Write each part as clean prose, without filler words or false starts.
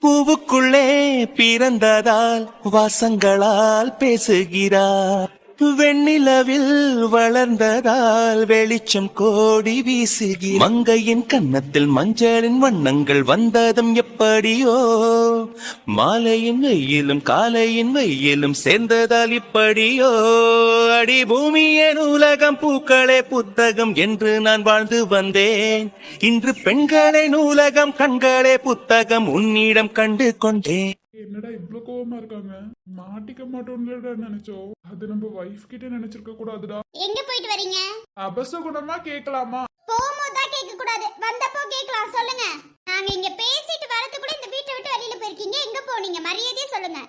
பூவுக்குள்ளே பிறந்ததால் வாசங்களால் பேசுகிறார். வெண்ணிலவில் வளர்ந்ததால் வெளிச்சம் கோடி வீசுகிறார். மங்கையின் கன்னத்தில் மஞ்சளின் வண்ணங்கள் வந்ததும் எப்படியோ, மாலையின் வெயிலும் காலையின் வெயிலும் சேர்ந்ததால் இப்படியோ. அடி பூமியே நூலகம், பூக்களே புத்தகம் என்று நான் வாழ்ந்து வந்தேன். இன்று பெண்களே நூலகம், கண்களே புத்தகம் உன்னிடம் கண்டு கொண்டேன். என்னடா இவ்வளவு கோவமா இருக்காங்க? மாட்டிக்க மாட்டோம்லடா நினைச்சோம். அது நம்ம வைஃப் கிட்ட நினைச்சிருக்க கூடாதுடா. எங்க போயிட்டு வரீங்க? அபசகுணமா கேட்கலாமா? போகும்போதா கேட்க கூடாது, வந்தப்போ கேட்கலாம். சொல்லுங்க. நாங்க இங்க பேசிட்டு வரது கூட இந்த வீட்டை விட்டு வெளியில போயிருக்கீங்க. எங்க போனீங்க? மரியாதையா சொல்லுங்க.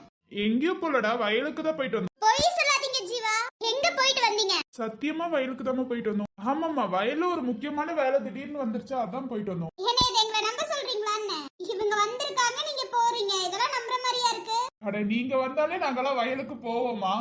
எங்கேயோ போலடா, வயலுக்கு தான் போயிட்டு வந்தோம். பொய் சொல்லாதீங்க ஜீவா. எங்க போயிட்டு வந்தீங்க? சத்தியமா வயலுக்கு தான் போயிட்டு வந்தோம். ஆமாமா, வயல்ல ஒரு முக்கியமான வேலை திடீர்னு வந்துருச்சா, அதான் போயிட்டு வந்தோம். என்ன இது எங்களை நம்ப சொல்றீங்களான்னு? இவங்க வந்திருக்காங்க, நீங்க போறீங்க. இதெல்லாம் நம்புற மாதிரியா இருக்கு? அட, நீங்க வந்தாலே நாங்கெல்லாம் வயலுக்கு போவோமா?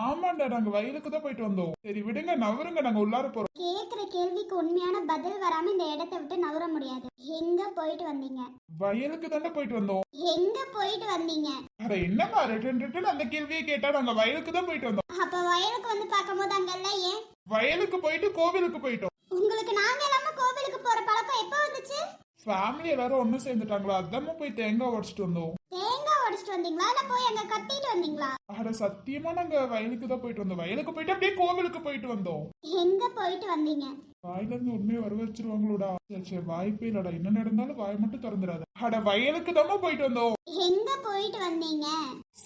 ஆமாண்டா, நாங்க வயலுக்கு தான் போயிட்டு வந்தோம். சரி விடுங்க, நவருங்க, நாங்க உள்ளார போறோம். கேக்குற கேள்விக்கு உண்மையான பதில் வராம இந்த இடத்தை விட்டு நவர முடியாது. எங்க போயிட்டு வந்தீங்க? வயலுக்கு தானே போயிட்டு வந்தோம். எங்க போயிட்டு வந்தீங்க? அட என்னமா ரிட்டன் அந்த கேள்வியை கேட்டா, நாங்க வயலுக்கு தான் போயிட்டு வந்தோம். அப்ப வயலுக்கு வந்து பார்க்கும்போது அங்கெல்லாம் ஏன்? வயலுக்கு போயிட்டு கோவிலுக்கு போயிட்டோம். உங்களுக்கு நாங்க எல்லாமே கோவிலுக்கு போற பழக்கம் எப்ப வந்துச்சு? ஃபேமிலி எல்லாரும் ஒண்ணு சேர்ந்துட்டாங்களா, அதாம போய் தேங்காய் உடைச்சிட்டு வந்தோம். தேங்காய் உடைச்சிட்டு வந்தீங்களா இல்ல போய் அங்க கத்திட்டு வந்தீங்களா? அட சத்தியமா நாங்க வயலுக்கு தான் போயிட்டு வந்தோம். வயலுக்கு போயிட்டு அப்படியே கோவிலுக்கு போயிட்டு வந்தோம். எங்க போயிட்டு வந்தீங்க? வாயில இருந்து உண்மையை வர வச்சிருவாங்களோடா. சரி வாய்ப்பே இல்லடா, என்ன நடந்தாலும் வாய் மட்டும் திறந்துடாத. அட வயலுக்கு தான் போயிட்டு வந்தோம். எங்க போயிட்டு வந்தீங்க?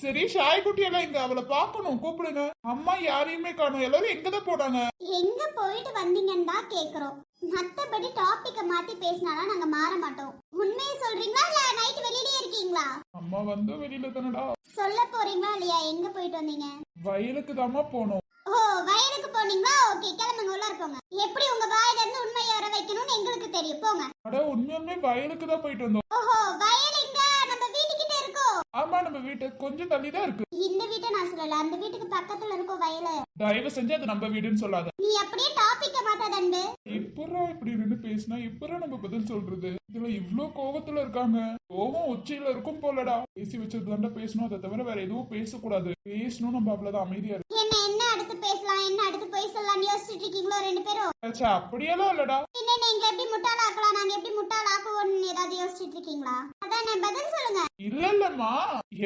சரி, ஷாய் குட்டி எல்லாம் இங்க, அவளை பாக்கணும், கூப்பிடுங்க. அம்மா யாரையுமே காணும், எல்லாரும் எங்கதான் போனாங்க? எங்க போயிட்டு வந்தீங்கன்னு தான் கேக்குறோம். மத்தபடி டாபிக்க மாத்தி பேசினாலும் நாங்க மாற மாட்டோம். உண்மையை சொல்றீங்களா இல்ல நைட் வெளியிலே இருக்கீங்களா? அம்மா வந்து வெளியில தானடா. சொல்ல போறீங்களா இல்லையா? எங்க போயிட்டு வந்தீங்க? வயலுக்கு தாமா போனோம். ஓ, வயலுக்கு போனீங்களா? ஓகே, கிளம்புங்க, உள்ள இருப்போங்க. எப்படி உங்க வாயில இருந்து உண்மையை வர வைக்கணும்னு எங்களுக்கு தெரியும். போங்க. அட உண்மையுமே வயலுக்கு தான் போயிட்டு வந்தோம். ஓஹோ, வயல் எங்க? நம்ம வீட்டுக்கிட்ட இருக்கோ? ஆமா, நம்ம வீட்டு கொஞ்சம் தள்ளி தான் இருக்கு. இந்த வீட்டை நான் சொல்லல, அந்த வீட்டுக்கு பக்கத்துல இருக்கோ வயலு. தயவு செஞ்சு அது நம்ம வீடுன்னு சொல்லாத. நீ அப்படியே டாபிக்க மாத்தாத அன்பு. எப்படா இப்படி நின்று பேசினா எப்படா நம்ம பதில் சொல்றது? இதுல இவ்ளோ கோவத்துல இருக்காங்க. கோவம் உச்சியில இருக்கும் போலடா. பேசி வச்சது தாண்டா பேசணும், அதை தவிர வேற எதுவும் பேசக்கூடாது. பேசணும், நம்ம அவ்வளவுதான் அமைதியா இருக்கு. என்ன அடுத்து பேசலாம், என்ன அடுத்து போய் சொல்லலாம் யோசிச்சுட்டு இருக்கீங்களோ ரெண்டு பேரும்? அச்சா, அப்படியெல்லாம் இல்லடா. என்ன நீங்க எப்படி முட்டாளாக்கலாம், நாங்க எப்படி முட்டாளாக்குவோம்னு ஏதாவது யோசிச்சுட்டு இருக்கீங்களா? அதானே, பதில் சொல்லுங்க. இல்லம்மா,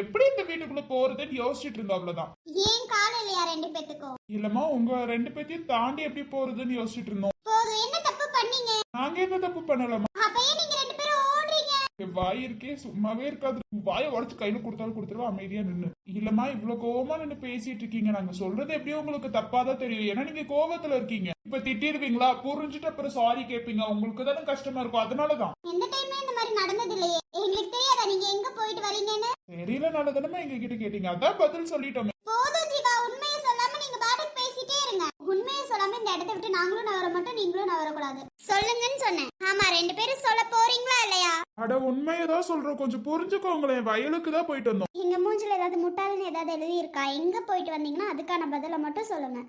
எப்படி இந்த வீட்டுக்குள்ள போறதுன்னு யோசிச்சுட்டு இருந்தோம், அவ்வளவுதான். ஏன் கால இல்லையா ரெண்டு பேத்துக்கும்? இல்லம்மா, உங்க ரெண்டு பேத்தையும் தாண்டி எப்படி போறதுன்னு யோசிச்சுட்டு இருந்தோம். போதும், என்ன தப்பு பண்ணீங்க? நாங்க எந்த தப்பு பண்ணலமா. அப்ப ஏன் நீங்க ரெண்டு பேரும் ஓடுறீங்க? வாய் இருக்கே, சும்மாவே இருக்காது. வாயை உடச்சு கையில கொடுத்தாலும் கொடுத்துருவா, அமைதியா நின்னு. இல்லம்மா, இவ்வளவு கோவமா நின்னு பேசிட்டு இருக்கீங்க. நாங்க சொல்றது எப்படியும் உங்களுக்கு தப்பாதான் தெரியும், ஏன்னா நீங்க கோவத்துல இருக்கீங்க. இப்ப திட்டிருவீங்களா, புரிஞ்சுட்டு அப்புறம் சாரி கேட்பீங்க. உங்களுக்கு தானே கஷ்டமா இருக்கும், அதனாலதான். எந்த டைமே இந்த மாதிரி நடந்தது இல்லையே. எங்களுக்கு தெரியாதா நீங்க எங்க போயிட்டு வரீங்கன்னு? தெரியலனால தானே எங்க கிட்ட கேட்டீங்க, அதான் பதில் சொல்லிட்டோமே. போதும் ஜீவா, உண்மையை சொல்லாம நீங்க பாட்டுக்கு பேசிட்டே இருங்க. உண்மையை சொல்லாம இந்த இடத்தை விட்டு நாங்களும் நவர மாட்டோம், நீங்களும் நவரக்கூடாது. சொல்லுங்கன்னு சொன்னேன். ஆமா, ரெண்டு பேரும் சொல்ல போறீங்களா இல்லையா? அட உண்மையதான் சொல்றோம், கொஞ்சம் புரிஞ்சுக்கோங்களேன். வயலுக்கு தான் போயிட்டு வந்தோம். எங்க மூஞ்சில ஏதாவது முட்டாள்னு ஏதாவது எழுதி இருக்கா? எங்க போயிட்டு வந்தீங்கன்னா அதுக்கான பதில மட்டும் சொல்லுங்க.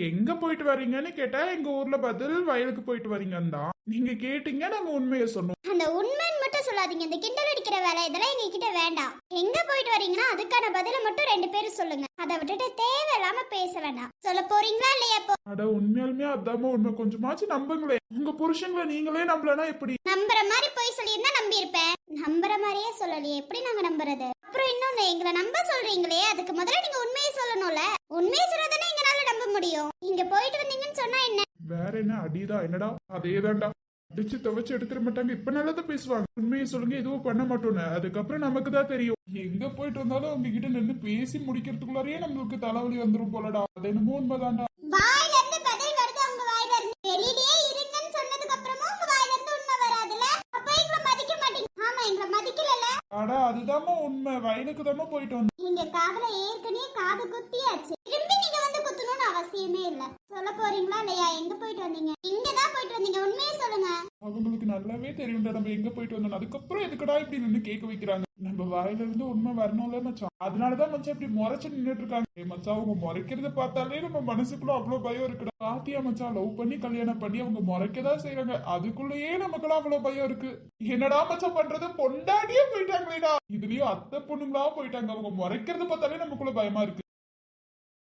எங்க போயிட்டு வரீங்கன்னு கேட்டா எங்க ஊர்ல பதில் வயலுக்கு போயிட்டு வரீங்கன்னு தான். நீங்க கேட்டீங்க, நாங்க உண்மையை சொன்னோம். அந்த உண்மைன்னு மட்டும் சொல்லாதீங்க. இந்த கிண்டல் அடிக்கிற வேலை இதெல்லாம் எங்க கிட்ட வேண்டாம். எங்க போயிட்டு வரீங்கன்னா அதுக்கான பதில மட்டும் ரெண்டு பேரும் சொல்லுங்க. அதை விட்டுட்டு தேவையில்லாம பேச வேண்டாம். சொல்ல போறீங்களா இல்லையா? இப்போ அட உண்மையாலுமே அதாம உண்மை, கொஞ்சமாச்சும் நம்புங்களே. உங்க புருஷங்களை நீங்களே நம்பலனா எப்படி? நம்புற மாதிரி போய் சொல்லியிருந்தா நம்பி இருப்பேன். நம்புற மாதிரியே சொல்லலையே, எப்படி நாங்க நம்புறது? அப்புறம் இன்னொன்னு, எங்களை நம்ப சொல்றீங்களே, அதுக்கு முதல்ல நீங்க உண்மையை சொல்லணும்ல. உண்மையை சொன்னதானே எங்களால நம்ப முடியும். இங்க போயிட்டு வந்தீங்கன்னு சொன்னா என்ன? வேற என்ன அடிதான் என்னடா? அதேதான்டா. அடிச்சு துவைச்சு எடுத்துட மாட்டாங்க. இப்ப நல்லதா பேசுவாங்க. உண்மையை சொல்லுங்க, எதுவும் பண்ண மாட்டோன்னு. அதுக்கப்புறம் நமக்கு தான் தெரியும். எங்க போயிட்டு வந்தாலும் அவங்க கிட்ட நின்று பேசி முடிக்கிறதுக்குள்ளாரையே நம்மளுக்கு தலைவலி வந்துரும் போலடா. அது என்னமோ உண்மைதான்டா. வாயில இருந்து பதில் வருது உங்க வாயில இருந்து. வெளியிலேயே இருங்கன்னு சொன்னதுக்கு அப்புறமும் உங்க வாயில இருந்து உண்மை வராதுல. அப்ப எங்களை மதிக்க மாட்டீங்க. ஆமா, எங்களை மதிக்கலல. அட அதுதாம்மா உண்மை, வயலுக்கு தாம்மா போயிட்டு வந்தோம். நீங்க காதுல ஏற்கனவே காது குத்தியாச்சு. திரும்பி நீங்க வந்து குத்தணும்னு அவசியமே இல்ல. சொல்ல போறீங்களா இல்லையா? எங்க போயிட்டு வந்தீங்க? இங்கதான் போயிட்டு வந்தீங்க, உண்மையை சொல்லுங்க. அவங்களுக்கு நல்லாவே தெரியும்டா நம்ம எங்க போயிட்டு வந்தோம். அதுக்கப்புறம் எதுக்கடா இப்படி நின்று கேட்க வைக்கிறாங்க? நம்ம வாயில இருந்து உண்மை வரணும்ல மச்சான். அதனாலதான் மச்சான் இப்படி முறைச்சு நின்னுட்டு இருக்காங்க. மச்சான் அவங்க முறைக்கிறத பார்த்தாலே நம்ம மனசுக்குள்ள அவ்வளவு பயம் இருக்குடா. பாத்தியா மச்சான், லவ் பண்ணி கல்யாணம் பண்ணி அவங்க முறைக்கதான் செய்யறாங்க, அதுக்குள்ளேயே நமக்குலாம் அவ்வளவு பயம் இருக்கு. என்னடா மச்சான் பண்றது, பொண்டாட்டியே போயிட்டாங்களேடா, இதுலயும் அத்தை பொண்ணுங்களா போயிட்டாங்க. அவங்க முறைக்கிறத பார்த்தாலே நமக்குள்ள பயமா இருக்கு.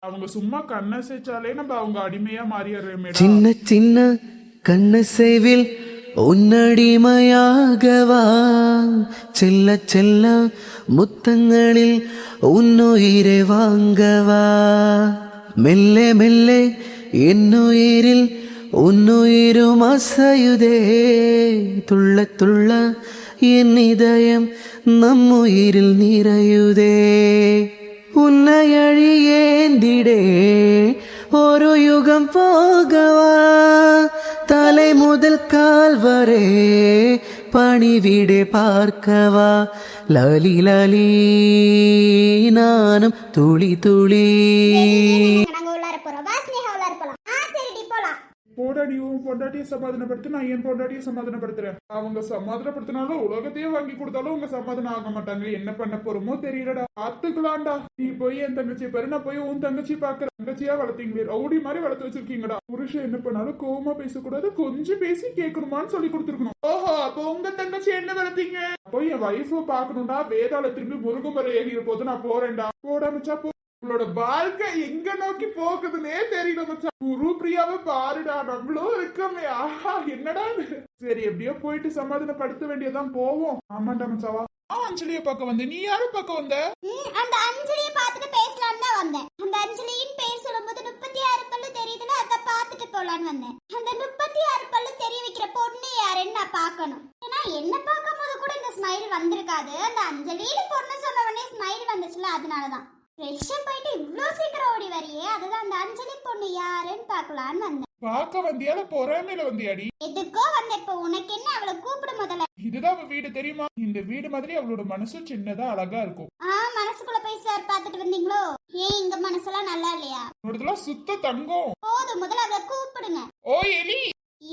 அவங்க சும்மா கண்ணை சேச்சாலே நம்ம அவங்க அடிமையா மாறிடுறோம். சின்ன சின்ன கண்ணசைவில் உன்னடிமையாகவா, செல்ல செல்ல முத்தங்களில் உன்னுயிரை வாங்கவா, மெல்ல மெல்ல என்னுயிரில் உன்னுயிரும் அசையுதே, துள்ள துள்ள என் இதயம் நம்முயிரில் நிறையுதே, உன்னை அழியேந்திடே ஒரு யுகம் போகவா, தலை முதல் கால் வரை பணிவிடே பார்க்கவா, லலி லலி நானும் துளி துளி. நாங்க உள்ளார போறோம், வா ஸ்னேகா உள்ளார போலாம். சரிடி போலாம். போடா, நீ உன் பொண்டாட்டியை சமாதானப்படுத்து, நான் என் பொண்டாட்டியை சமாதானப்படுத்துறேன். அவங்க சமாதானப்படுத்தினாலும் உலகத்தையே வாங்கி கொடுத்தாலும் உங்க சமாதானம் ஆக மாட்டாங்க. என்ன பண்ண போறோமோ தெரியலடா, பாத்துக்கலாம்டா. நீ போய் என் தங்கச்சி பாரு, நான் போய் உன் தங்கச்சி பாக்குறேன். தங்கச்சியா வளர்த்தீங்களே, ரவுடி மாதிரி வளர்த்து வச்சிருக்கீங்கடா. புருஷன் என்ன பண்ணாலும் கோவமா பேசக்கூடாது, கொஞ்சம் பேசி கேட்கணுமான்னு சொல்லி கொடுத்துருக்கணும். ஓஹோ, அப்போ உங்க தங்கச்சி என்ன வளர்த்தீங்க? போய் என் வைஃப பாக்கணும்டா. வேதாள திரும்பி முருகமரை ஏறிற போது நான் போறேன்டா. போடாமச்சா போ. உங்களோட வாழ்க்கை எங்க நோக்கி போகுதுன்னே தெரியல மச்சான். குரு பிரியாவை பாருடா, நம்மளும் இருக்கமே. ஆஹா, என்னடா இது. சரி, எப்படியோ போயிட்டு சமாதானப்படுத்த வேண்டியதான், போவோம். ஆமாண்டா மச்சாவா. அஞ்சலிய பார்க்க வந்த, நீ யார பார்க்க வந்த? அந்த அஞ்சலியை பார்த்துட்டு பேசலாம்னு தான் வந்தேன். அந்த அஞ்சலியின் பேர் சொல்லும்போது 36 பல்லு தெரியுதுல, அத பார்த்துட்டு போலான்னு வந்தேன். அந்த 36 பல்லு தெரிய வைக்கிற பொண்ணு யாருன்னு நான் பார்க்கணும். ஏன்னா என்ன பார்க்கும்போது கூட இந்த ஸ்மைல் வந்திருக்காது. அந்த அஞ்சலின்னு பொண்ணு சொன்ன உடனே ஸ்மைல் வந்துச்சுல, அதனாலதான். ஃப்ரெஷ்ஷா போயிட்டு இவ்ளோ சீக்கிரம் ஓடி வரியே, அதுதான் அந்த அஞ்சலி பொண்ணு யாருன்னு பார்க்கலான்னு வந்தேன். பார்க்க வந்தியால பொறாமையில வந்தியாடி? எதுக்கோ வந்த. இப்ப உனக்கு என்ன, அவளை கூப்பிடு முதல்ல. இதுதான் அவ வீடு தெரியுமா? இந்த வீடு மாதிரி அவளோட மனசும் சின்னதா அழகா இருக்கும். மனசுக்குள்ள போய் சார் பார்த்துட்டு வந்தீங்களோ? ஏன் இங்க மனசெல்லாம் நல்லா இல்லையா? உன்னோடதெல்லாம் சுத்த தங்கம். போதும், முதல்ல அவளை கூப்பிடுங்க. ஓ எலி.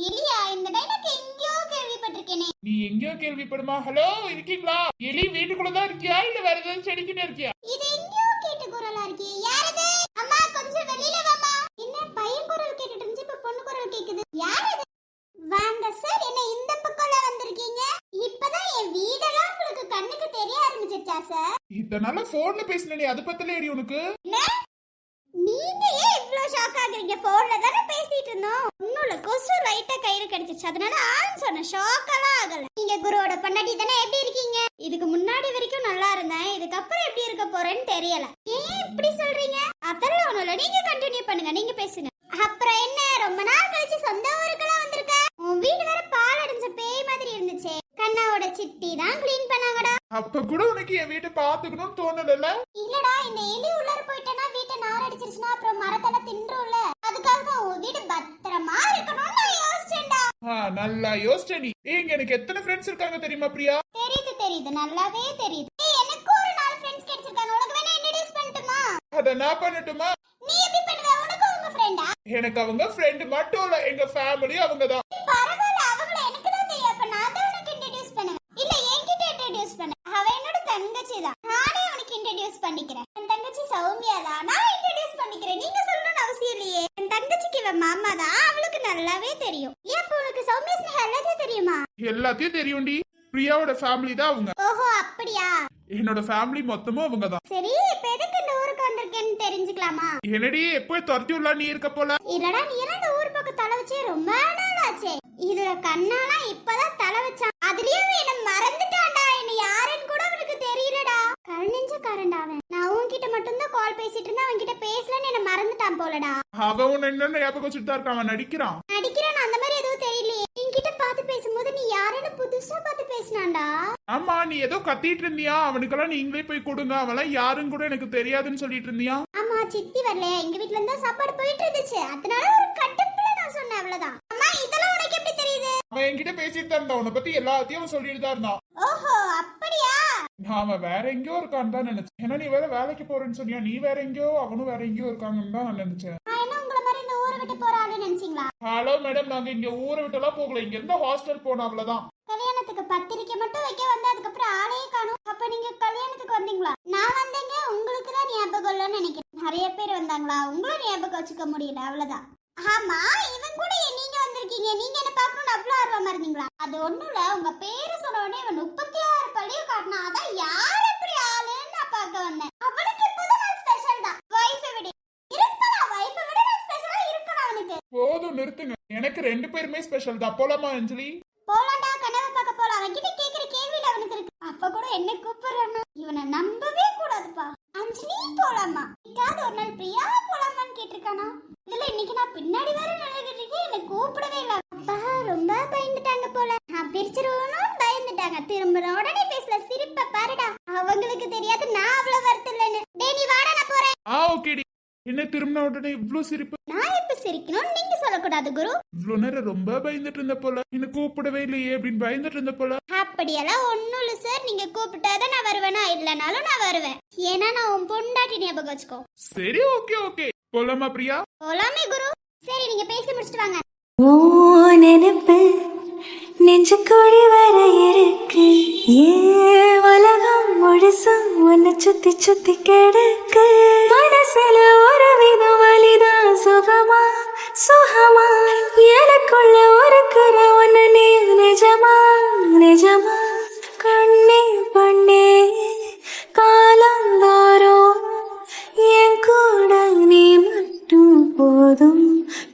எலியா? இந்த டைலாக் எங்கேயோ கேள்விப்பட்டிருக்கேனே. நீ எங்கேயோ கேள்விப்படுமா? ஹலோ, இருக்கீங்களா? எலி வீட்டுக்குள்ளதான் இருக்கியா இல்ல வேற ஏதாவது செடிக்கிட்டே இருக்கியா? இது எங்கேயோ கேட்ட குரலா இருக்கே. யாரது? அம்மா கொஞ்சம் வெளியில வாமா. என்ன பையன் குரல் கேட்டுட்டு இருந்துச்சு, இப்ப பொண்ணு குரல் கேக்குது. யாரது? வாங்க சார், என்ன இந்த பக்கம்ல வந்திருக்கீங்க? இப்பதான் என் வீடெல்லாம் உங்களுக்கு கண்ணுக்கு தெரிய ஆரம்பிச்சிருச்சா சார்? இதனால போன்ல பேசினே, அது பத்தல ஏடி உனக்கு. நீங்க ஏன் இவ்ளோ ஷாக் ஆகுறீங்க? போன்ல தானே பேசிட்டு இருந்தோம். ஒண்ணுல கொசு லைட்டா கையில கிடைச்சிச்சு, அதனால ஆன் சொன்ன. ஷாக்கெல்லாம் ஆகல. நீங்க குருவோட பொண்டாட்டி தானே? எப்படி இருக்கீங்க? இதுக்கு முன்னாடி வரைக்கும் நல்லா இருந்தேன், இதுக்கப்புறம் எப்படி இருக்க போறேன்னு தெரியல. ஏன் இப்படி சொல்றீங்க? அதெல்லாம் ஒண்ணும் இல்ல, நீங்க கண்டினியூ பண்ணுங்க, நீங்க பேசுங்க. அப்புறம் என்ன, ரொம்ப நாள் கழிச்சு சொந்த ஊருக்கெல்லாம் வந்திருக்க? உன் வீடு வேற பால் அடைஞ்ச பேய் மாதிரி இருந்துச்சு. கண்ணாவோட சிட்டி தான் கிளீன் பண்ணாங்கடா. அப்ப கூட உனக்கு என் வீட்டை பாத்துக்கணும்னு தோணல? இல்லடா, இந்த எலி உள்ளார போயிட்டேன்னா வீட்டை நார் அடிச்சிருச்சுன்னா அப்புறம் மரத்தெல்லாம் தின்றும்ல, அதுக்காக தான் உன் வீடு பத்திரமா இருக்கணும்னு நான் யோசிச்சேன்டா. நல்லா யோசிச்ச நீ. ஏங்க, எனக்கு எத்தனை ஃப்ரெண்ட்ஸ் இருக்காங்க தெரியுமா பிரியா? தெரியுது, நல்லாவே தெரியுது. எனக்கு ஒரு 4 ஃப்ரெண்ட்ஸ் கிடைச்சிருக்காங்க. உனக்கு வேணா இன்ட்ரோ듀ஸ் பண்ணட்டுமா? அத நான் பண்ணட்டுமா? நீ எப்படி பண்ணுவ? உனக்கு உங்க ஃப்ரெண்டா? எனக்கு அவங்க ஃப்ரெண்ட் மட்டும் இல்ல, எங்க ஃபேமிலி அவங்கதான். பரவாயில்ல, அவங்கள எனக்கு தான் தெரியும். அப்ப நான் தான் உனக்கு இன்ட்ரோ듀ஸ் பண்ணுவேன். இல்ல என்கிட்ட இன்ட்ரோ듀ஸ் பண்ணு. அவ என்னோட தங்கச்சி தான். நானே உனக்கு இன்ட்ரோ듀ஸ் பண்ணிக்கிறேன். என் தங்கச்சி சௌமியா தான். நான் இன்ட்ரோ듀ஸ் பண்ணிக்கிறேன். நீங்க சொல்லணும்னு அவசியம் இல்லையே. என் தங்கச்சிக்கு இவ மாமா தான், அவளுக்கு நல்லாவே தெரியும். ஏன் அப்ப உனக்கு சௌமியா ஸ்னேகா எல்லாத்தையும் தெரியுமா? எல்லாத்தையும் தெரியும்டி. பிரியாவோட ஃபேமிலி தான் அவங்க. ஓஹோ, அப்படியா? என்னோட ஃபேமிலி மொத்தமும் அவங்க தான். சரி, இப்ப எதுக்கு இந்த ஊருக்கு வந்திருக்கேன்னு தெரிஞ்சுக்கலாமா? என்னடி எப்போ துரத்தி உள்ள நீ இருக்க போல? இல்லடா, நீ எல்லாம் இந்த ஊர் பக்கம் தலை வச்சே ரொம்ப நாள் ஆச்சே. இதுல கண்ணாலாம் இப்பதான் தலை வச்சான். அதுலயும் என்ன மறந்துட்டான்டா. என்ன யாருன்னு கூட அவனுக்கு தெரியலடா. கருணெஞ்சக்காரன்டா அவன். நான் உன்கிட்ட மட்டும்தான் கால் பேசிட்டு இருந்தா, அவன்கிட்ட பேசலன்னு என்ன மறந்துட்டான் போலடா. அவன் என்ன ஞாபகம் வச்சுட்டு தான் இருக்கான். அவன் நடிக்கிறான். நடிக்கிறான், அந்த மாதிரி எதுவும் தெரியலையே. என்கிட்ட பார்த்து பேசும்போது நீ யாருன்னு புதுசா பார்த்து பேசினான்டா. ஆமா, நீ ஏதோ கத்திட்டு இருந்தியா? அவனுக்கெல்லாம் நீங்களே போய் கொடுங்க, அவெல்லாம் யாருன்னு கூட எனக்கு தெரியாதுன்னு சொல்லிட்டு இருந்தியா? ஆமா, சித்தி வரலையா? எங்க வீட்ல இருந்தா சாப்பாடு போயிட்டு இருந்துச்சு, அதனால ஒரு கட்டுப்புல நான் சொன்னேன், அவ்வளவுதான். அம்மா, இதெல்லாம் உனக்கு எப்படி தெரியுது? அவன் என்கிட்ட பேசிட்டு தான் இருந்தான். உன்னை பத்தி எல்லாத்தையும் அவன் சொல்லிட்டு தான் இருந்தான். ஓஹோ, அப்படியா? அவன் வேற எங்கேயோ இருக்கான்னு தான் நினைச்சேன். ஏன்னா நீ வேற வேலைக்கு போறேன்னு சொன்னியா, நீ வேற எங்கேயோ அவனும் வேற எங்கேயோ இருக்காங்கன்னு தான் நான் நினைச்சேன். நான் என்ன உங்களை மாதிரி இந்த ஊரை விட்டு போற ஆளு நினைச்சீங்களா? ஹலோ மேடம், நாங்க இங்க ஊரை விட்டெல்லாம் போகல, இங்க இருந்து ஹாஸ்டல் போனோம் அவ்வளவுதான். கல்யாணத்துக்கு பத்திரிக்கை மட்டும் வைக்க வந்து அதுக்கப்புறம் ஆளையே காணும். அப்ப நீங்க கல்யாணத்துக்கு வந்தீங்களா? நான் வந்தேங்க, உங்களுக்கு தான் ஞாபகம் இல்லைன்னு நினைக்கிறேன். நிறைய பேர் வந்தாங்களா, உங்களும் ஞாபகம் வச்சுக்க முடியல, அவ்வளவுதான். ஆமா, இவன் கூட நீங்க வந்திருக்கீங்க. நீங்க என்ன பார்க்கணும்னு அவ்வளவு ஆர்வமா இருந்தீங்களா? அது ஒண்ணும் இல்ல, உங்க பேரு சொன்ன உடனே இவன் 36 பள்ளியும் காட்டினா, அதான் யார் எப்படி ஆளுன்னு நான் பார்க்க வந்தேன். அவனுக்கு இப்போதான் நான் ஸ்பெஷல் தான். வைஃபை விட இருக்கலாம், வைஃபை விட நான் ஸ்பெஷலா இருக்கணும் அவனுக்கு. போதும் நிறுத்துங்க, எனக்கு 2 பேருமே ஸ்பெஷல் தான். போலாமா அஞ்சலி? போலாண்டா, கனவை பார்க்க போலாம். அவன்கிட்ட கேக்குற கேள்வியில அவனுக்கு இருக்கு. அப்ப கூட என்ன கூப்பிடுறானா? இவனை நம்பவே கூடாதுப்பா. அஞ்சலி போலாமா? இன்னைக்காவது ஒரு நாள் பிரியா போலாமான்னு கேட்டிருக்கானா? இல்ல இன்னைக்கு நான் பின்னாடி வேற நின்னுகிட்டு இருக்கேன், என்னை கூப்பிடவே இல்ல. அப்பா ரொம்ப பயந்துட்டாங்க போல. நான் பிரிச்சிருவோன்னு பயந்துட்டாங்க. திரும்ப உடனே பேசல, சிரிப்ப பாருடா. அவங்களுக்கு தெரியாது நான் அவ்வளவு வருத்தம் இல்லைன்னு. டேய் நீ வாடா, நான் போறேன். ஓகேடி. என்ன திரும்பின உடனே இவ்ளோ சிரிப்பு? நான் எப்ப சிரிக்கணும்னு நீங்க சொல்லக்கூடாது குரு. இவ்ளோ நேரம் ரொம்ப பயந்துட்டு இருந்த போல, என்ன கூப்பிடவே இல்லையே அப்படின்னு பயந்துட்டு இருந்த போல. அப்படியெல்லாம் ஒண்ணும் இல்ல சார். நீங்க கூப்பிட்டாதான் நான் வருவேனா, இல்லனாலும் நான் வருவேன். ஏன்னா நான் உன் பொண்டாட்டி ஞாபகம் வச்சுக்கோ. சரி ஓகே ஓகே, போலாமா பிரியா? போலாமே குரு. சரி நீங்க பேசி முடிச்சிட்டு வாங்க. ஓ நினைப்பு நெஞ்சுக்குழி வர இருக்கு, ஏ உலகம் முழுசும் உன்னை சுத்தி சுத்தி கிடக்கு. மனசுல ஒரு விதம் வலிதான், சுகமா சுகமா எனக்குள்ள ஒருக்குற ஒன்னு நீ நிஜமா நிஜமா. கண்ணே பண்ணே காலந்தோறும் என் கூட நீ மட்டும் போதும்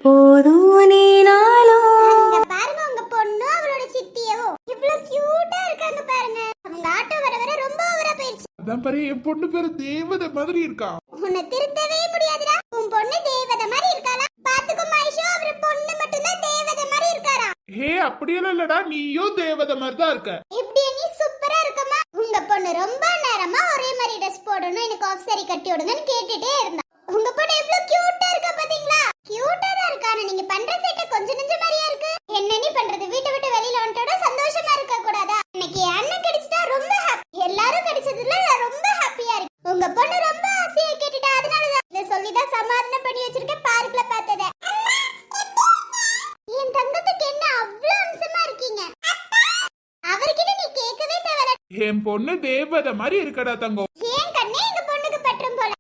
போதும். நீ நாளும் அங்க பாருங்க, உங்க பொண்ணு அவளோட சித்தியவோ இவ்வளவு கியூட்டா இருக்காங்க பாருங்க. அவங்க ஆட்டோ வர வர ரொம்ப ஓவரா போயிடுச்சு. அதான் பாரு, என் பொண்ணு பேரு தேவதை மாதிரி இருக்கா. உன்னை திருத்தவே முடியாதுடா. உன் பொண்ணு தேவதை மாதிரி இருக்காளா? பாத்துக்கோ மைஷோ, அவர் பொண்ணு மட்டும் தான் தேவதை மாதிரி இருக்காரா? ஹே அப்படியெல்லாம் இல்லடா, நீயும் தேவதை மாதிரி தான் இருக்க. இப்படி நீ சூப்பரா இருக்கமா? உங்க பொண்ணு ரொம்ப நேரமா ஒரே மாதிரி ட்ரெஸ் போடணும், எனக்கு ஆஃப் சாரி கட்டி விடுங்கன்னு கேட்டுட்டே இருந்தா. உங்க பொண்ணு எவ்வளவு கியூட்டா இருக்கா பாத்தீங்களா? கியூட்டா தான் இருக்கா. ஆனா நீங்க பண்ற சேட்டை கொஞ்சம் நெஞ்ச மாதிரியா இருக்கு. என்ன நீ பண்றது? வீட்டை விட்டு வெளியில வந்துட்டோட சந்தோஷமா இருக்க கூடாதா? இன்னைக்கு என் அண்ணன் கிடைச்சிட்டா ரொம்ப ஹாப்பி. எல்லாரும் கிடைச்சதுல ரொம்ப ஹாப்பியா இருக்கு. உங்க பொண்ணு ரொம்ப ஆசையா கேட்டுட்டா, அதனாலதான் இத சொல்லிதான் சமாதானம் பண்ணி வச்சிருக்கேன். பார்க்ல பார்த்தத. என் தங்கத்துக்கு என்ன அவ்வளவு அம்சமா இருக்கீங்க? அவர்கிட்ட நீ கேட்கவே தேவையில்ல. என் பொண்ணு தேவதை மாதிரி இருக்கடா தங்கம். ஏன் கண்ணே இந்த பொண்ணுக்கு பற்றும் போல.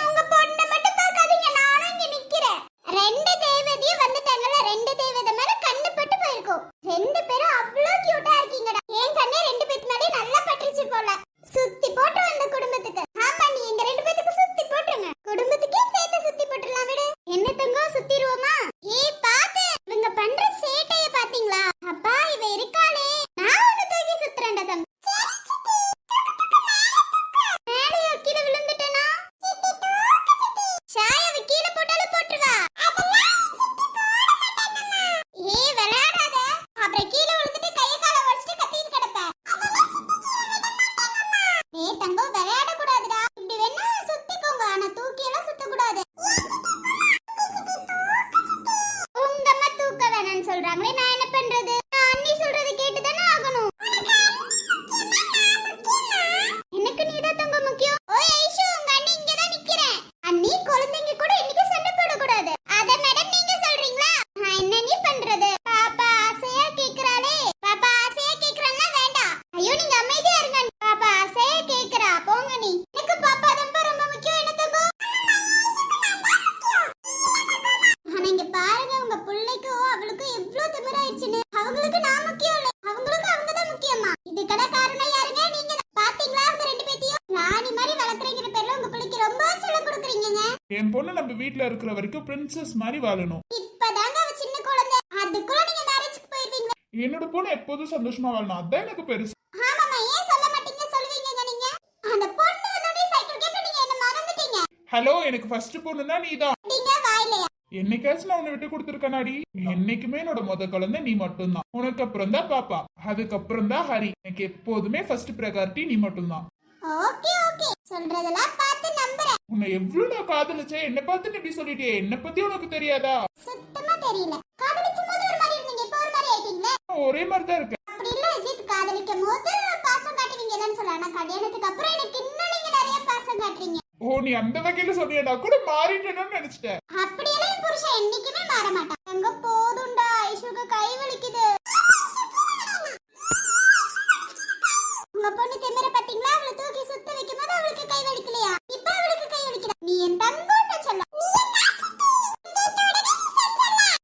உங்க பொண்ணை மட்டும் பார்க்காதீங்க, நானும் இங்க நிக்கிறேன். 2 தேவதையும் வந்துட்டாங்கல்ல, 2 தேவதை மேல கண்ணு பட்டு போயிருக்கும். 2 பேரும் அவ்வளவு கியூட்டா இருக்கீங்கடா. ஏன் கண்ணே 2 பேத்து மேலே நல்லா பட்டுருச்சு போல. சுத்தி போட்டு அந்த குடும்பத்துக்கு. ஆமா, நீ எங்க 2 பேத்துக்கு சுத்தி போட்டுருங்க. குடும்பத்துக்கே சேர்த்து சுத்தி போட்டுலாம் விடு. என்ன தங்கம் சுத்திடுவோமா? ஏய் பாத்து, இவங்க பண்ற சேட்டைய பாத்தீங்களா? அப்பா இவ இருக்காளே, நான் உன்னை தூக்கி சுத்துறேன்டா தங்கம். மேலையோ கீழே விழுந்துட்டேனா? சாயாவை கீழே போட்டாலும் போட்டுருவா. ஏய் விளையாடாத, அப்புறம் கீழே விழுந்துட்டு கைய கால உடைச்சிட்டு கத்திட்டு கிடப்ப. ஏய் தங்கம் விளையாட கூடாதுடா. இப்படி வேணா சுத்திக்கோங்க, ஆனா தூக்கி எல்லாம் சுத்த கூடாது. உங்க அம்மா தூக்க வேணாம்னு சொல்றாங்களே, நான் என்ன பண்றது? நான் அண்ணி சொல்றது கேட்டுதானே ஆகணும். எனக்கு நீதான் தங்கம் முக்கியம். ஓய் ஐஷு, உங்க அண்ணி இங்க தான் நிக்கிறேன். அண்ணி குழந்தைங்க கூட இன்னைக்கு சண்டை போடக்கூடாது. அத மேடம் நீங்க சொல்றீங்களா? நான் என்ன நீ பண்றது? பாப்பா ஆசையா கேக்குறாளே. பாப்பா ஆசையா கேக்குறான்னா வேண்டாம். ஐயோ நீங்க அமைதியா இருங்க. பாப்பா ஆசையா கேக்குறா, போங்க நீ. எனக்கு பாப்பா தான் ரொம்ப முக்கியம். என்ன தங்கம்? ஆனா இங்க பாருங்க, உங்க பிள்ளைக்கும் அவளுக்கும் எவ்வளவு திமிராயிடுச்சுன்னு. அவங்களுக்கு நான் முக்கியம் இல்ல, அவங்களுக்கு அவங்க தான் முக்கியமா. இதுக்கட காரணம் யாருங்க? நீங்க தான். பாத்தீங்களா அவங்க 2 பேத்தையும் ராணி மாதிரி வளர்க்குறீங்கிற பேர்ல உங்க பிள்ளைக்கு ரொம்ப செல்லம் கொடுக்குறீங்க. என் பொண்ணு நம்ம வீட்ல இருக்கிற வரைக்கும் பிரின்சஸ் மாதிரி வாழணும். இப்பதாங்க அவ சின்ன குழந்தை, அதுக்குள்ள நீங்க மேரேஜ்க்கு போயிருவீங்க. என்னோட பொண்ணு எப்போதும் சந்தோஷமா வாழணும், அதான் எனக்கு பெருசு. ஆமாமா, ஏன் சொல்ல மாட்டீங்க? சொல்லுவீங்க நீங்க. அந்த பொண்ணு வந்தோடனே சைக்கிள் கேட்க நீங்க என்ன மறந்துட்டீங்க. ஹலோ, எனக்கு ஃபர்ஸ்ட் பொண்ணுனா நீதான். நீங்க வாயிலையா? என்னைக்காச்சும் நான் உன்னை விட்டு கொடுத்துருக்கனாடி? என்னைக்குமே என்னோட முத குழந்தை நீ மட்டும்தான். உனக்கு அப்புறம் தான் பாப்பா, அதுக்கப்புறம் தான் ஹரி. எனக்கு எப்போதுமே ஃபர்ஸ்ட் பிரையாரிட்டி நீ மட்டும்தான். ஓகே ஓகே, சொல்றதெல்லாம் பார்த்து நம்புறேன். உன்னை எவ்வளவு நான் காதலிச்சேன், என்ன பார்த்து இப்படி சொல்லிட்டியே. என்ன பத்தி உனக்கு தெரியாதா? சுத்தமா தெரியல. காதலிக்கும் போது ஒரு மாதிரி இருந்தீங்க, இப்போ ஒரு மாதிரி ஆயிட்டீங்களே. ஒரே மாதிரி தான் இருக்கு. அப்படி இல்ல அஜித், காதலிக்கும் போது பாசம் காட்டுவீங்க தான் சொல்ல. ஆனா கல்யாணத்துக்கு அப்புறம் எனக்கு இன்னும் நீங்க நிறைய பாசம் காட்டுறீங்க. ஓ நீ அந்த வகையில சொன்னியா நான் கூட மாறிட்டேன்னு நினைச்சிட்டேன். அப்படியெல்லாம் என் புருஷன் என்னைக்குமே மாற மாட்டான். அங்க போதும்டா, ஐஷுக்கு கை வலிக்குது. உங்க பொண்ணு திமிர பாத்தீங்களா? அவளை தூக்கி சுத்த வைக்கும் போது அவளுக்கு கை வலிக்கலையா? இப்ப அவளுக்கு கை வலிக்குதா? நீ என் தங்கம்னு சொல்ல.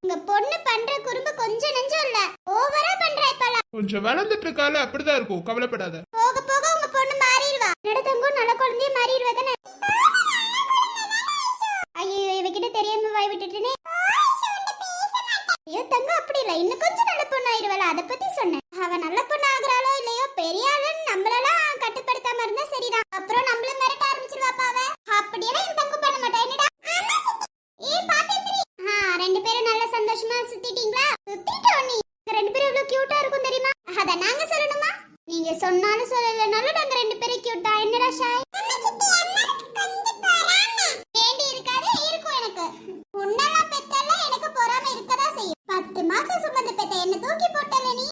உங்க பொண்ணு பண்ற குறும்பு கொஞ்சம் நெஞ்சம் இல்ல, ஓவரா பண்றா இப்பலாம். கொஞ்சம் வளர்ந்துட்டு இருக்கால, அப்படிதான் இருக்கும், கவலைப்படாத. போக போக உங்க பொண்ணு மாறிடுவா. நடத்தங்கும் நல்ல குழந்தைய மாறிடுவா தானே. ஐயோ, இவகிட்ட தெரியாம வாய் விட்டுட்டேனே. ஐயோ தங்க, அப்படி இல்ல, இன்னும் கொஞ்சம் நல்ல பொண்ணு ஆயிடுவாள, அத பத்தி சொன்னேன். அவ நல்ல பொண்ணு ஆகுறாளோ இல்லையோ, பெரிய ஆளுன்னு நம்மளெல்லாம் கட்டுப்படுத்தாம இருந்தா சரிதான். அப்புறம் நம்மள மிரட்ட ஆரம்பிச்சிருவாப்பா அவ. அப்படியெல்லாம் என் தங்கு பண்ண மாட்டா. என்னடா பாத்தேன். ரெண்டு பேரும் நல்ல சந்தோஷமா சுத்திட்டீங்களா? சுத்திட்டோம். நீ ரெண்டு பேரும் எவ்வளவு கியூட்டா இருக்கும் தெரியுமா? அத நாங்க சொல்லணுமா? நீங்க சொன்னாலும் சொல்லலனாலும் நாங்க ரெண்டு பேரும் கியூட்டா. என்னடா ஷாய்? வேண்டி இருக்காது, இருக்கும் எனக்கு. உன்னெல்லாம் பெத்தெல்லாம் எனக்கு பொறாம இருக்கதா செய்யும். 10 மாசம் சுமந்து பெத்த என்ன தூக்கி போட்டல நீ.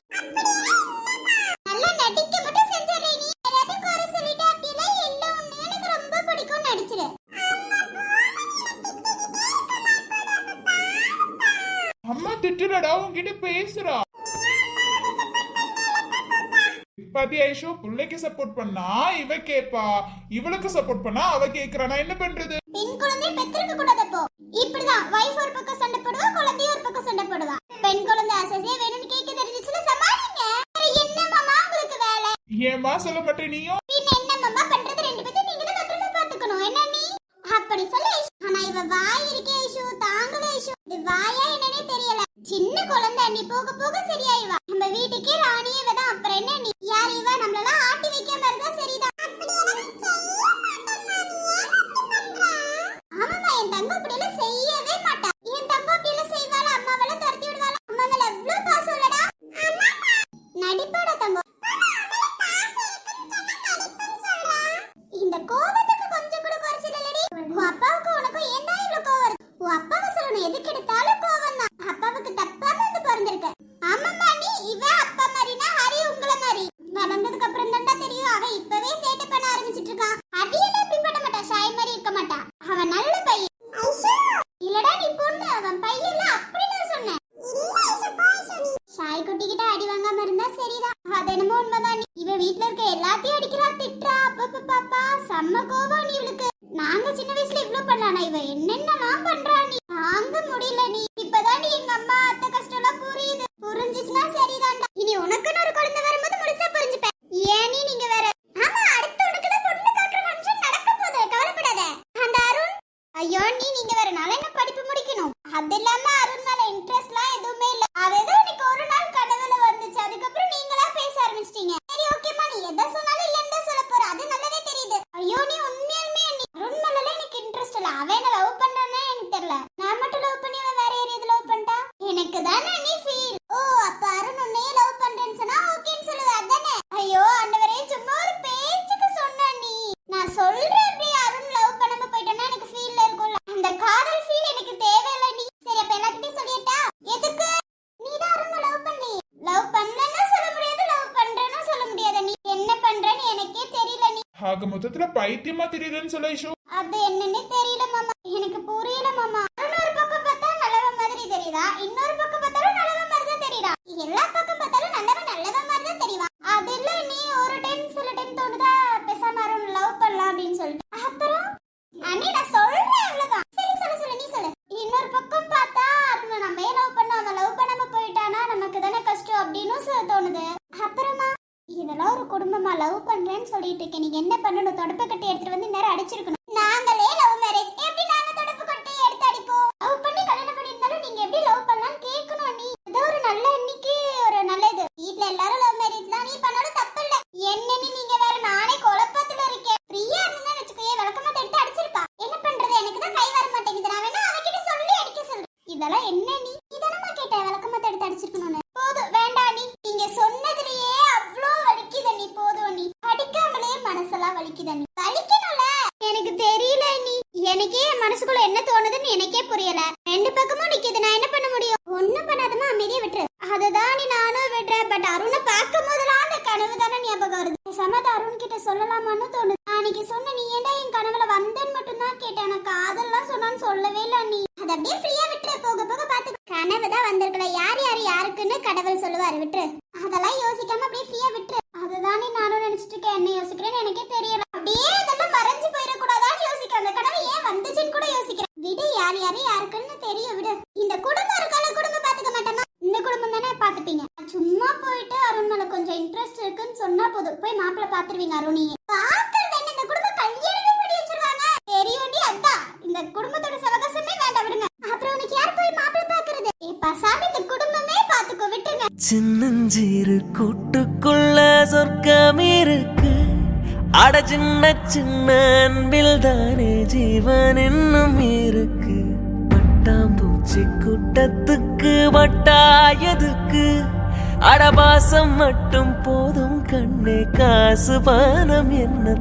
நல்லா நடிக்க மட்டும் செஞ்சறே நீ. ஏதாவது குறை சொல்லிட்டு அப்படியே இல்ல, உன்னை எனக்கு ரொம்ப பிடிக்கும் நடிச்சிரு. அம்மா திட்டுறடா, உன்கிட்ட பேசுறா. பாத்தி ஐஷு, பிள்ளைக்கு சப்போர்ட் பண்ணா இவ கேப்பா, இவளுக்கு சப்போர்ட் பண்ணா அவ கேக்குறா. நான் என்ன பண்றது? பெண் குழந்தை பெற்றிருக்க கூடாதப்போ. இப்படிதான் வைஃப் ஒரு பக்கம் சண்டை போடுவா, குழந்தை ஒரு பக்கம் சண்டை போடுவா. பெண் குழந்தை அசசியா வேணும்னு கேட்க தெரிஞ்சிச்சுல, சமாளிங்க. என்ன மாமா உங்களுக்கு வேலை? ஏமா சொல்ல மாட்டே நீயும்? பின்ன என்ன மாமா பண்றது? ரெண்டு பேரும் நீங்களும் பத்திரமா பாத்துக்கணும். என்ன நீ அப்படி சொல்ல. ஆனா இவ வாய் இருக்கே ஐஷு, தாங்கல ஐஷு. இது வாயா என்னன்னே தெரியல. சின்ன குழந்தை, நீ போக போக சரியாயிவா. நம்ம வீட்டுக்கே ராணியே தான். அப்புறம் என்ன நீ? யார் இவ? நம்மளெல்லாம் ஆட்டி வைக்காம இருந்தா சரிதான். ஆமாமா, என் தங்க அப்படியெல்லாம் செய்யவே மாட்டா. என் தங்க அப்படியெல்லாம் செய்வாளா? அம்மாவெல்லாம் துரத்தி விடுவாளா? அம்மா மேல எவ்வளவு பாசம் இல்லடா. நடிப்பாடா தங்கம். இந்த கோபத்துக்கு கொஞ்சம் கூட குறைச்சல் இல்லடி. உன் அப்பாவுக்கு உனக்கும் ஏன்டா இவ்வளவு கோவம் வருது? உன் அப்பாவை சொல்லணும், எதுக்கு எடுத்தாலும் கோவம் தான். அப்பாவுக்கு தப்பாம வந்து பிறந்திருக்க. ஆமாம்மா, நீ இவ அப்பா மாதிரினா ஹரி உங்கள மாதிரி. வளர்ந்ததுக்கு அப்புறம் தான்டா தெரியும், அவன் இப்பவே சேட்டை பண்ண ஆரம்பிச்சிட்டு இருக்கான். ஹரியெல்லாம் இப்படி பண்ண மாட்டா, ஷாய் மாதிரி இருக்க மாட்டா. அவன் நல்ல பையன். இல்லடா நீ பொண்ணு, அவன் பையன் அப்படி நான் சொன்னேன். ஷாய் குட்டிக்கிட்ட அடி வாங்காம இருந்தா சரிதான். அது என்னமோ உண்மைதான். இவ வீட்டுல இருக்க எல்லாத்தையும் அடிக்கிறா, திட்டுறா. அப்பா செம்ம கோபம் நீ இவளுக்கு. நாங்க சின்ன வயசுல இவ்வளவு பண்ணானா, இவ என்னென்னலாம் பண்றா நீ. தாங்க முடியல நீ. இப்பதான் நீ எங்க அம்மா அத்தை கஷ்டம் எல்லாம் புரியுது. புரிஞ்சிச்சுன்னா சரிதான்டா. இனி உனக்குன்னு ஒரு குழந்தை வரும்போது முழுசா புரிஞ்சுப்பேன். ஏன் நீங்க வேற. ஆமா, அடுத்து உனக்குதான் பொண்ணு பார்க்குற ஃபங்க்ஷன் நடக்க போகுது, கவலைப்படாத. அந்த அருண், ஐயோ நீங்க வேற. நாளை என்ன படிப்பு முடிக்கணும். அது இல்லாம அருண் மேல இன்ட்ரெஸ்ட்லாம் எதுவுமே இல்ல. அது ஏதோ இன்னைக்கு ஒரு நாள் கனவுல வந்துச்சு, அதுக்கப்புறம் நீங்களா பேச ஆரம்பிச்சிட்டீங்க. சரி ஓகேமா, நீ எதை சொன்னாலும் இல்லன்னு தான் சொல்ல போற, அது நல்லாவே தெரியுது. ஐயோ நீ உண்மையாலுமே நீ அருண் மேல எனக்கு இன்ட்ரெஸ்ட் இல்ல. அவன் என்ன லவ் பண்றானே எனக்கு தெரியல. நான் மட்டும் லவ் பண்ணி அவன் வேற யாரையாவது லவ் பண்ணிட்டா எனக்கு தானே நீ ஃபீல். ஓ, அப்ப அருண் உன்னையே லவ் பண்றேன்னு சொன்னா ஓகேன்னு சொல்லுவ அதானே? ஐயோ அண்டவரே, சும்மா ஒரு பேச்சுக்கு சொன்ன நீ. நான் சொல்றேன், அப்படி அருண் லவ் பண்ணாம போயிட்டானா எனக்கு ஃபீல்ல இருக்கும்ல, அந்த காதல் ஃபீல் எனக்கு தேவையில்லை நீ. சரி, அப்ப எல்லாத்துக்கிட்டையும் சொல்லிட்டா? எதுக்கு? நீ தான் அருண் லவ் பண்ணி. லவ் பண்ணலன்னா சொல்ல முடியாது, லவ் பண்றேன்னா சொல்ல முடியாது. நீ என்ன பண்றன்னு எனக்கே தெரியல. நீ ஆக மொத்தத்துல பைத்தியமா தெரியுதுன்னு சொல்ல ஐஷு. அது என்னன்னே தெரியல மாமா, எனக்கு புரியல மாமா. ஒரு பக்கம் பார்த்தா நல்லவன் மாதிரி தெரியுதா, இன்னொரு பக்கம் பார்த்தாலும் நல்லவன் மாதிரி தான் தெரியுதா. எல்லா பக்கம் பார்த்தாலும் நல்லவன் மாதிரி தான் தெரியுமா. அது இல்ல, நீ ஒரு டைம் சில டைம் தோணுதா பேசாம அருண் லவ் பண்ணலாம் அப்படின்னு சொல்லிட்டு. அப்புறம் அண்ணி நான் சொல்றேன் அவ்வளவுதான். சரி சொல்லு நீ சொல்லு. இன்னொரு பக்கம் பார்த்தா அருண் நம்ம லவ் பண்ண, அவன் லவ் பண்ணாம போயிட்டானா நமக்கு தானே கஷ்டம் அப்படின்னு தோணுது. அப்புறமா இதெல்லாம் ஒரு குடும்பமா? லவ் பண்றேன்னு சொல்லிட்டு இருக்கேன். நீங்க என்ன பண்ணணும்? தொடப்பு கட்டி எடுத்துட்டு வந்து நேரம் அடிச்சிருக்கணும். நாங்களே லவ் மேரேஜ், எப்படி நாங்க தொடப்பு கட்டி எடுத்து அடிப்போம்? லவ் பண்ணி கல்யாணம் பண்ணிருந்தாலும் நீங்க எப்படி லவ் பண்ணலாம் கேட்கணும். நீ ஏதோ ஒரு நல்ல இன்னைக்கு ஒரு நல்ல இது. வீட்ல எல்லாரும் லவ் மேரேஜ் தான், நீ பண்ணாலும் தப்பு இல்ல. என்னன்னு நீங்க வேற. நானே குழப்பத்துல இருக்கேன். ஃப்ரீயா இருந்தா வச்சுக்கோ, விளக்கமா எடுத்து அடிச்சிருப்பா. என்ன பண்றது? எனக்கு தான் கை வர மாட்டேங்குது. நான் வேணா அவகிட்ட சொல்லி அடிக்க சொல்றேன். இதெல்லாம் என்ன நீ? இதெல்லாம் கேட்டேன், விளக்கமா எடுத்து அடிச்சிருக்கணும்னு. போதும், வேண்டாம் நீ. நீங்க சொன்னதுலயே அவ்வளோ வலிக்குத நீ. போதும், நீ அடிக்காமலே மனசெல்லாம் வலிக்குத நீ. வலிக்கணும்ல. எனக்கு தெரியல நீ. எனக்கே மனசுக்குள்ள என்ன தோணுதுன்னு எனக்கே புரியல. ரெண்டு பக்கமும் நிக்குது, நான் என்ன பண்ண முடியும்? ஒண்ணும் பண்ணாதமா, அமைதியா விட்டுரு. அததான் நீ நானும் விடுறேன். பட் அருணை பார்க்கும் போதெல்லாம் அந்த கனவு தானே ஞாபகம் வருது. சமத அருண் கிட்ட சொல்லலாமான்னு தோணுது. அன்னைக்கு சொன்ன நீ ஏன்டா என் கனவுல வந்தேன்னு மட்டும்தான் பாரு விட்டுரு. அதெல்லாம் யோசிக்காம அப்படியே ஃப்ரீயா விட்டுரு. அதுதானே நானும் நினைச்சிட்டு இருக்கேன். என்ன யோசிக்கிறேன்னு எனக்கே தெரியல. அப்படியே அதெல்லாம் மறைஞ்சு போயிடக்கூடாதான்னு யோசிக்கிறேன். அந்த கனவு ஏன் வந்துச்சுன்னு கூட யோசிக்கிறேன். விடு, யார் யாருக்குன்னு தெரியும் விடு. இந்த குடும்பம் இருக்கால, குடும்பம் பாத்துக்க மாட்டேன்னா இந்த குடும்பம் தானே பாத்துப்பீங்க. சும்மா போயிட்டு அருண் மேல கொஞ்சம் இன்ட்ரெஸ்ட் இருக்குன்னு சொன்னா போதும், போய் மாப்பிள்ள பாத்துருவீங்க. அருணியே பாக்குறது என்ன, இந்த குடும்பம் கல்யாணமே பண்ணி வச்சிருவாங்க. தெரியும்டி, அதான் இந்த குடும்பத்தோட சவகாசமே வேண்டாம், விடுங்க. அப்புறம் உனக்கு யார் போய் மாப்பிள்ள பாக்குறது? சாமி இந்த குடும்பமே பாத்துக்கோ, விட்டுருங்க. சின்னஞ்சிறு கூட்டுக்குள்ள சொர்க்கம் இருக்கு. அட சின்ன சின்ன அன்பில் தானே ஜீவன் இன்னும் இருக்கு. பட்டாம்பூச்சி கூட்டத்துக்கு வட்டாயதுக்கு. அடபாசம் மட்டும் போதும் கண்ணே, காசு பணம் என்ன